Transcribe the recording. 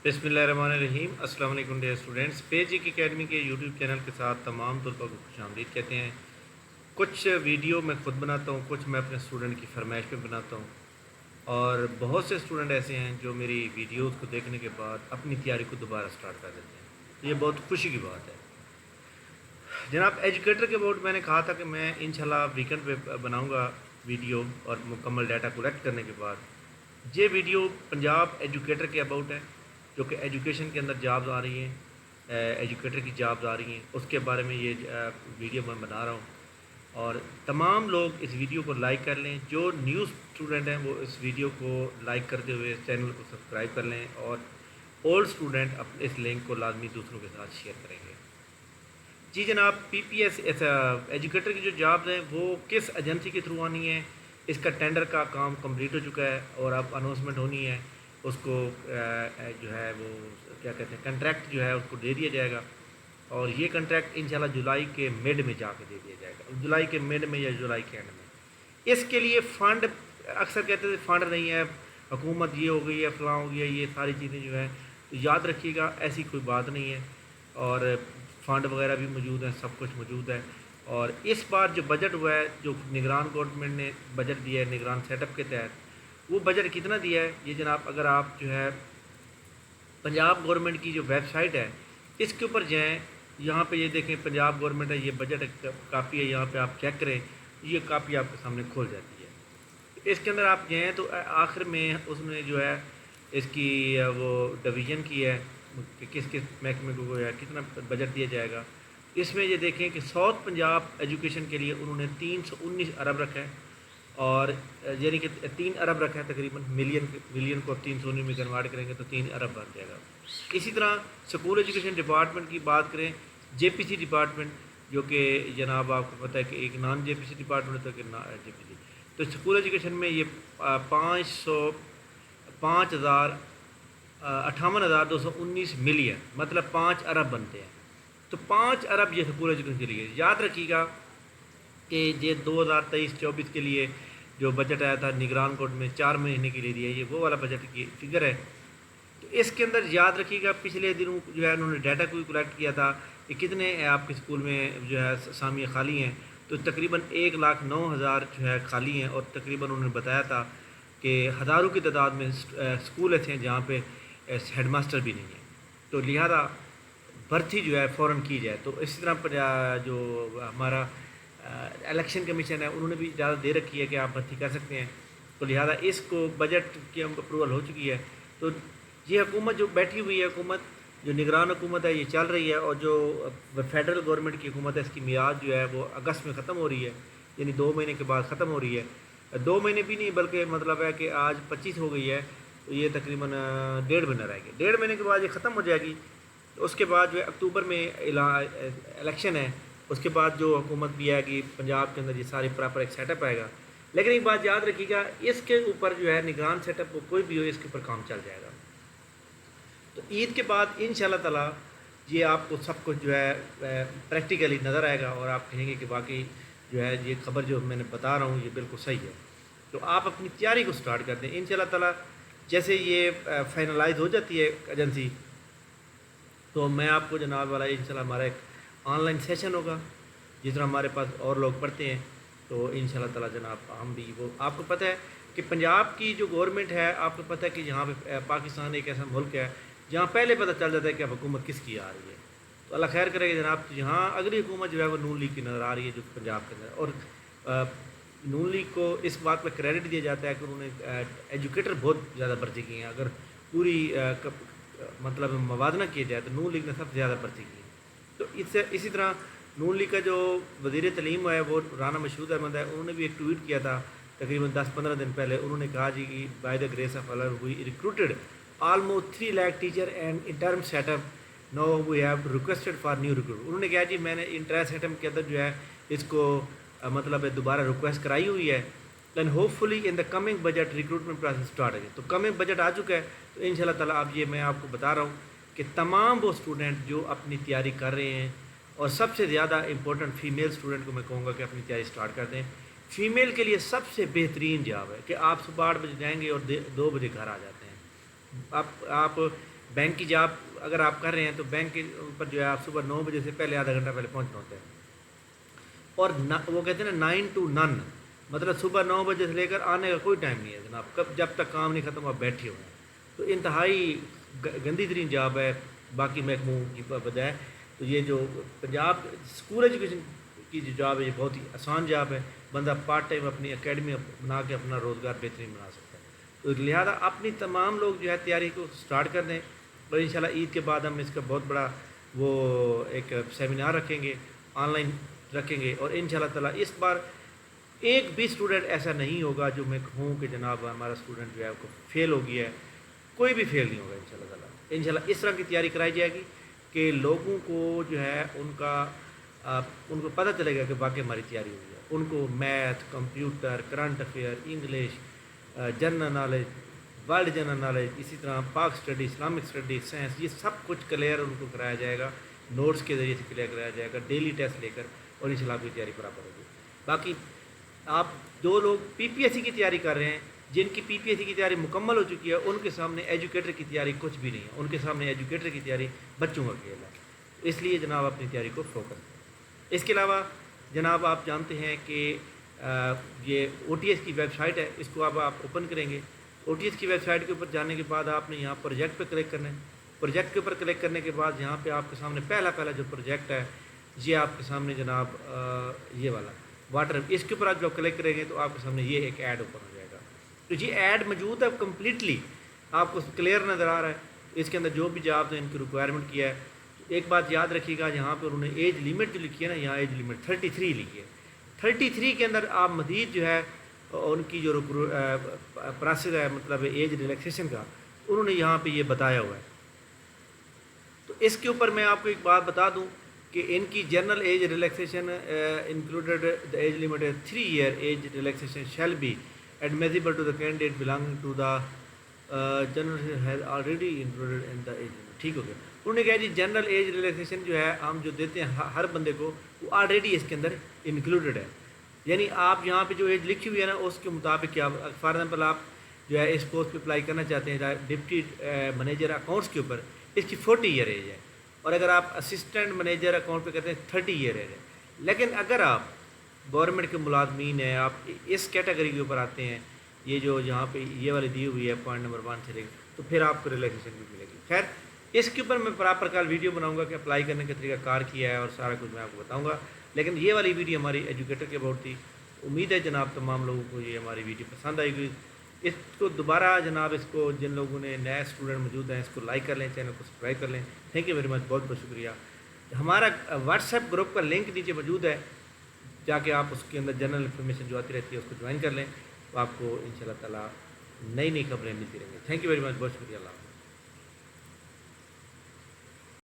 بسم اللہ الرحمن الرحیم۔ السلام علیکم ڈیئر اسٹوڈینٹس، پیج ایک اکیڈمی کے یوٹیوب چینل کے ساتھ تمام طلباء کو خوش آمدید کہتے ہیں۔ کچھ ویڈیو میں خود بناتا ہوں، کچھ میں اپنے اسٹوڈنٹ کی فرمائش پہ بناتا ہوں، اور بہت سے اسٹوڈنٹ ایسے ہیں جو میری ویڈیوز کو دیکھنے کے بعد اپنی تیاری کو دوبارہ سٹارٹ کر دیتے ہیں۔ یہ بہت خوشی کی بات ہے۔ جناب، ایجوکیٹر کے اباؤٹ میں نے کہا تھا کہ میں انشاءاللہ ویکنڈ پہ بناؤں گا ویڈیو، اور مکمل ڈیٹا کلیکٹ کرنے کے بعد یہ ویڈیو پنجاب ایجوکیٹر کے اباؤٹ ہے، جو کہ ایجوکیشن کے اندر جابز آ رہی ہیں، ایجوکیٹر کی جابز آ رہی ہیں، اس کے بارے میں یہ ویڈیو میں بنا رہا ہوں۔ اور تمام لوگ اس ویڈیو کو لائک کر لیں، جو نیو اسٹوڈنٹ ہیں وہ اس ویڈیو کو لائک کرتے ہوئے اس چینل کو سبسکرائب کر لیں، اور اولڈ اسٹوڈنٹ اس لنک کو لازمی دوسروں کے ساتھ شیئر کریں گے۔ جی جناب، پی پی ایس ایجوکیٹر کی جو جابز ہیں وہ کس ایجنسی کے تھرو آنی ہے؟ اس کا ٹینڈر کا کام کمپلیٹ ہو چکا ہے اور اب اناؤنسمنٹ ہونی ہے۔ اس کو جو ہے وہ کیا کہتے ہیں، کنٹریکٹ جو ہے اس کو دے دیا جائے گا، اور یہ کنٹریکٹ انشاءاللہ جولائی کے مڈ میں جا کے دے دیا جائے گا، جولائی کے مڈ میں یا جولائی کے اینڈ میں۔ اس کے لیے فنڈ، اکثر کہتے تھے فنڈ نہیں ہے، حکومت یہ ہو گئی ہے، فلاں ہو گیا، یہ ساری چیزیں جو ہیں تو یاد رکھیے گا ایسی کوئی بات نہیں ہے، اور فنڈ وغیرہ بھی موجود ہیں، سب کچھ موجود ہے۔ اور اس بار جو بجٹ ہوا ہے، جو نگران گورنمنٹ نے بجٹ دیا ہے نگران سیٹ اپ کے تحت، وہ بجٹ کتنا دیا ہے یہ جناب، اگر آپ جو ہے پنجاب گورنمنٹ کی جو ویب سائٹ ہے اس کے اوپر جائیں، یہاں پہ یہ دیکھیں پنجاب گورنمنٹ ہے، یہ بجٹ کاپی ہے، یہاں پہ آپ چیک کریں، یہ کاپی آپ کے سامنے کھول جاتی ہے۔ اس کے اندر آپ جائیں تو آخر میں اس نے جو ہے اس کی وہ ڈویژن کی ہے کہ کس کس محکمے کو ہے کتنا بجٹ دیا جائے گا۔ اس میں یہ دیکھیں کہ ساؤتھ پنجاب ایجوکیشن کے لیے انہوں نے 319 ارب رکھا ہے، اور یعنی کہ 3 ارب رکھا ہے تقریباً، ملین کو اب 319 میں کنورٹ کریں گے تو 3 ارب بن جائے گا۔ اسی طرح اسکول ایجوکیشن ڈپارٹمنٹ کی بات کریں، جے پی سی ڈپارٹمنٹ، جو کہ جناب آپ کو پتہ ہے کہ ایک نان جے پی سی ڈپارٹمنٹ ہوتا ہے کہ جے پی سی، تو اسکول ایجوکیشن میں یہ 58,219 ملین، مطلب 5 ارب بنتے ہیں۔ تو 5 ارب یہ اسکول ایجوکیشن کے لیے۔ یاد رکھیے گا کہ یہ 2023-24 کے لیے جو بجٹ آیا تھا نگران کوڈ میں 4 مہینے کے لیے دیا، یہ وہ والا بجٹ کی فگر ہے۔ تو اس کے اندر یاد رکھیے گا پچھلے دنوں جو ہے انہوں نے ڈیٹا کو کلیکٹ کیا تھا کہ کتنے آپ کے اسکول میں جو ہے اسامیہ خالی ہیں، تو تقریباً 1,09,000 جو ہے خالی ہیں، اور تقریباً انہوں نے بتایا تھا کہ ہزاروں کی تعداد میں اسکول ایسے ہیں جہاں پہ ہیڈ ماسٹر بھی نہیں ہے، تو لہذا بھرتی جو ہے فوراً کی جائے۔ تو اسی طرح پر جو ہمارا الیکشن کمیشن ہے انہوں نے بھی اجازت دے رکھی ہے کہ آپ بھرتی کر سکتے ہیں، تو لہذا اس کو بجٹ کی اپروول ہو چکی ہے۔ تو یہ حکومت جو بیٹھی ہوئی ہے، حکومت جو نگران حکومت ہے، یہ چل رہی ہے، اور جو فیڈرل گورنمنٹ کی حکومت ہے اس کی میعاد جو ہے وہ اگست میں ختم ہو رہی ہے، یعنی 2 مہینے کے بعد ختم ہو رہی ہے۔ 2 مہینے بھی نہیں بلکہ مطلب ہے کہ آج 25 ہو گئی ہے، تو یہ تقریباً 1.5 مہینہ رہ گیا، 1.5 مہینے کے بعد یہ ختم ہو جائے گی۔ تو اس کے بعد جو ہے اکتوبر میں الیکشن ہے، اس کے بعد جو حکومت بھی آئے گی پنجاب کے اندر یہ سارے پراپر ایک سیٹ اپ آئے گا۔ لیکن ایک بات یاد رکھیے گا، اس کے اوپر جو ہے نگران سیٹ اپ کوئی بھی ہو اس کے اوپر کام چل جائے گا۔ تو عید کے بعد انشاءاللہ تعالی یہ آپ کو سب کچھ جو ہے پریکٹیکلی نظر آئے گا، اور آپ کہیں گے کہ واقعی جو ہے یہ خبر جو میں نے بتا رہا ہوں یہ بالکل صحیح ہے۔ تو آپ اپنی تیاری کو سٹارٹ کر دیں انشاءاللہ تعالی۔ جیسے یہ فائنلائز ہو جاتی ہے ایجنسی، تو میں آپ کو جناب والا انشاءاللہ ہمارا ایک آن لائن سیشن ہوگا، جس طرح ہمارے پاس اور لوگ پڑھتے ہیں، تو انشاءاللہ تعالی جناب ہم بھی وہ، آپ کو پتہ ہے کہ پنجاب کی جو گورنمنٹ ہے، آپ کو پتہ ہے کہ یہاں پہ پاکستان ایک ایسا ملک ہے جہاں پہلے پتہ چل جاتا ہے کہ اب حکومت کس کی آ رہی ہے۔ تو اللہ خیر کرے گا جناب، یہاں اگلی حکومت جو ہے وہ نون لیگ کی نظر آ رہی ہے جو پنجاب کے اندر، اور نون لیگ کو اس بات پہ کریڈٹ دیا جاتا ہے کہ انہوں نے ایجوکیٹر بہت زیادہ بھرتی کیے ہیں۔ اگر پوری مطلب موازنہ کیا جائے تو نون لیگ نے سب سے زیادہ بھرتی کی ہے۔ تو اسی طرح نون لیگ کا جو وزیر تعلیم ہے وہ رانا مشہود احمد ہے، انہوں نے بھی ایک ٹویٹ کیا تھا تقریباً 10-15 دن پہلے۔ انہوں نے کہا جی کہ بائی دا گریس آف اللہ we recruited almost 3 lakh teacher and interim set up, now we have requested for new recruit. انہوں نے کہا جی میں نے انٹرم سیٹ اپ کے اندر جو ہے اس کو مطلب دوبارہ ریکویسٹ کرائی ہوئی ہے، and hope fully in the coming budget recruitment process start ہے۔ تو کمنگ بجٹ آ چکا ہے، تو ان شاء اللہ تعالیٰ اب یہ میں آپ کو بتا رہا ہوں کہ تمام وہ اسٹوڈنٹ جو اپنی تیاری کر رہے ہیں، اور سب سے زیادہ امپورٹنٹ فیمیل اسٹوڈنٹ کو میں کہوں گا کہ اپنی تیاری سٹارٹ کر دیں۔ فیمیل کے لیے سب سے بہترین جاب ہے کہ آپ صبح 8 بجے جائیں گے اور 2 بجے گھر آ جاتے ہیں۔ آپ بینک کی جاب اگر آپ کر رہے ہیں تو بینک کے اوپر جو ہے آپ صبح 9 بجے سے پہلے آدھا گھنٹہ پہلے پہنچنا ہوتا ہے، اور وہ کہتے ہیں نا 9 to none، مطلب صبح 9 بجے سے لے کر آنے کا کوئی ٹائم نہیں ہے جناب، کب جب تک کام نہیں ختم آپ بیٹھے ہوئے ہیں، تو انتہائی گندی ترین جاب ہے باقی محکموں کی بجائے۔ تو یہ جو پنجاب اسکول ایجوکیشن کی جو جاب ہے یہ بہت ہی آسان جاب ہے، بندہ پارٹ ٹائم اپنی اکیڈمی بنا کے اپنا روزگار بہترین بنا سکتا ہے۔ تو لہٰذا اپنی تمام لوگ جو ہے تیاری کو سٹارٹ کر دیں، اور انشاءاللہ عید کے بعد ہم اس کا بہت بڑا وہ ایک سیمینار رکھیں گے، آن لائن رکھیں گے، اور انشاءاللہ تعالیٰ اس بار ایک بھی اسٹوڈنٹ ایسا نہیں ہوگا جو میں کہوں کہ جناب ہمارا اسٹوڈنٹ جو ہے وہ فیل ہو گیا ہے، کوئی بھی فیل نہیں ہوگا انشاءاللہ تعالیٰ۔ انشاءاللہ اس طرح کی تیاری کرائی جائے گی کہ لوگوں کو جو ہے ان کو پتہ چلے گا کہ واقعی ہماری تیاری ہوئی ہے، ان کو math, computer, current affair, English, general knowledge, world general knowledge, اسی طرح پاک اسٹڈی، اسلامک اسٹڈی، سائنس، یہ سب کچھ کلیئر ان کو کرایا جائے گا، نوٹس کے ذریعے سے کلیئر کرایا جائے گا، ڈیلی ٹیسٹ لے کر، اور انشاءاللہ آپ کی تیاری برابر ہوگی۔ باقی آپ جو لوگ پی پی ایس سی کی تیاری کر رہے ہیں، جن کی پی پی ایس سی کی تیاری مکمل ہو چکی ہے، ان کے سامنے ایجوکیٹر کی تیاری کچھ بھی نہیں ہے، ان کے سامنے ایجوکیٹر کی تیاری بچوں کا کھیل ہے، اس لیے جناب اپنی تیاری کو فوکس کریں۔ اس کے علاوہ جناب آپ جانتے ہیں کہ یہ او ٹی ایس کی ویب سائٹ ہے، اس کو اب آپ اوپن کریں گے۔ او ٹی ایس کی ویب سائٹ کے اوپر جانے کے بعد آپ نے یہاں پروجیکٹ پہ کلک کرنا ہے، پروجیکٹ کے اوپر کلک کرنے کے بعد یہاں پہ آپ کے سامنے پہلا جو پروجیکٹ ہے یہ آپ کے سامنے جناب یہ والا واٹر، اس کے اوپر آپ جب کلک کریں گے تو آپ کے سامنے یہ ایک ایڈ اوپن ہو جائے گا۔ تو یہ ایڈ موجود ہے کمپلیٹلی آپ کو کلیئر نظر آ رہا ہے، اس کے اندر جو بھی جاب ان کی ریکوائرمنٹ کیا ہے۔ ایک بات یاد رکھیے گا، یہاں پہ انہوں نے ایج لمٹ جو لکھی ہے نا، یہاں ایج لمٹ 33 لکھی ہے، 33 کے اندر آپ مزید جو ہے ان کی جو پروسیس ہے مطلب ایج ریلیکسیشن کا، انہوں نے یہاں پہ یہ بتایا ہوا ہے۔ تو اس کے اوپر میں آپ کو ایک بات بتا دوں کہ ان کی general age relaxation included the age limit 3 year age relaxation shall be admissible to the candidate belonging to the general has already included in the age limit۔ ٹھیک ہو گیا، انہوں نے کہا جی جنرل ایج ریلیکسیشن جو ہے ہم جو دیتے ہیں ہر بندے کو وہ آلریڈی اس کے اندر انکلوڈیڈ ہے، یعنی آپ یہاں پہ جو ایج لکھی ہوئی ہے نا اس کے مطابق کیا، فار ایگزامپل آپ جو ہے اس پوسٹ پہ اپلائی کرنا چاہتے ہیں ڈپٹی منیجر اکاؤنٹس کے اوپر، اس کی 40 ایئر ایج ہے، اور اگر آپ اسسٹنٹ منیجر اکاؤنٹ پہ کرتے ہیں 30 ایئر ایج ہے۔ لیکن اگر آپ گورنمنٹ کے ملازمین ہیں، آپ اس کیٹیگری کے اوپر آتے ہیں، یہ جو یہاں پہ یہ والی دی ہوئی ہے پوائنٹ نمبر 1 سے لے کے، تو پھر آپ کو ریلیکسیشن بھی ملے گی۔ خیر اس کے اوپر میں پراپر کل ویڈیو بناؤں گا کہ اپلائی کرنے کا طریقہ کار کیا ہے اور سارا کچھ میں آپ کو بتاؤں گا، لیکن یہ والی ویڈیو ہماری ایجوکیٹر کے اباؤٹ تھی۔ امید ہے جناب تمام لوگوں کو یہ ہماری ویڈیو پسند آئی گئی، اس کو دوبارہ جناب اس کو جن لوگوں نے نئے اسٹوڈنٹ موجود ہیں اس کو لائک کر لیں، چینل کو سبسکرائب کر لیں۔ تھینک یو ویری مچ، بہت بہت شکریہ۔ ہمارا واٹس ایپ گروپ کا لنک نیچے موجود ہے، جا کے آپ اس کے اندر جنرل انفارمیشن جو آتی رہتی ہے اس کو جوائن کر لیں، تو آپ کو انشاءاللہ تعالیٰ نئی خبریں ملتی رہیں گی۔ تھینک یو ویری مچ، بہت شکریہ، اللہ حافظ۔